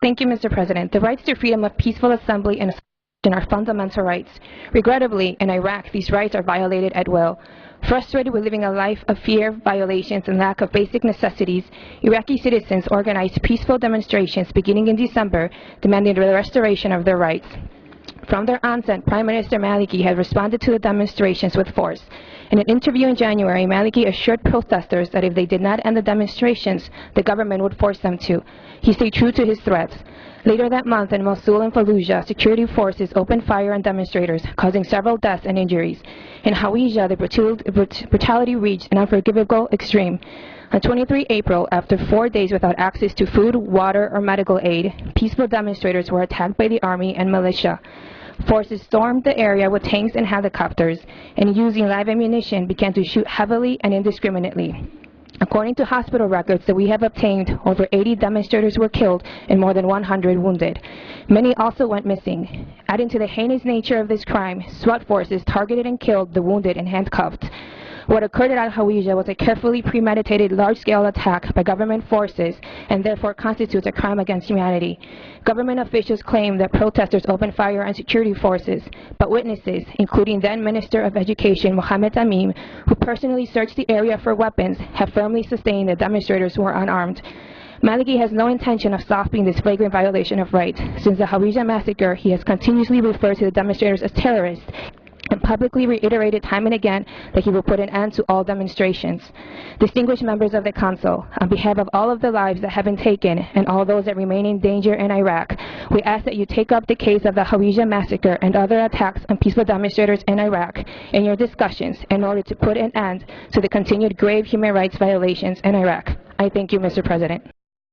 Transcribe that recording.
Thank you, Mr. President. The rights to freedom of peaceful assembly and association are fundamental rights. Regrettably, in Iraq, these rights are violated at will. Frustrated with living a life of fear, violations, and lack of basic necessities, Iraqi citizens organized peaceful demonstrations beginning in December, demanding the restoration of their rights. From their onset, Prime Minister Maliki had responded to the demonstrations with force. In an interview in January, Maliki assured protesters that if they did not end the demonstrations, the government would force them to. He stayed true to his threats. Later that month, in Mosul and Fallujah, security forces opened fire on demonstrators, causing several deaths and injuries. In Hawija, the brutality reached an unforgivable extreme. On 23 April, after 4 days without access to food, water, or medical aid, peaceful demonstrators were attacked by the army and militia. Forces stormed the area with tanks and helicopters, and using live ammunition began to shoot heavily and indiscriminately. According to hospital records that we have obtained, over 80 demonstrators were killed and more than 100 wounded. Many also went missing. Adding to the heinous nature of this crime, SWAT forces targeted and killed the wounded and handcuffed. What occurred at Al-Hawija was a carefully premeditated large-scale attack by government forces and therefore constitutes a crime against humanity. Government officials claim that protesters opened fire on security forces, but witnesses, including then Minister of Education Mohammed Tamim, who personally searched the area for weapons, have firmly sustained that demonstrators were unarmed. Maliki has no intention of stopping this flagrant violation of rights. Since the Hawija massacre, he has continuously referred to the demonstrators as terrorists, and publicly reiterated time and again that he will put an end to all demonstrations. Distinguished members of the Council, on behalf of all of the lives that have been taken and all those that remain in danger in Iraq, we ask that you take up the case of the Hawija massacre and other attacks on peaceful demonstrators in Iraq in your discussions in order to put an end to the continued grave human rights violations in Iraq. I thank you, Mr. President.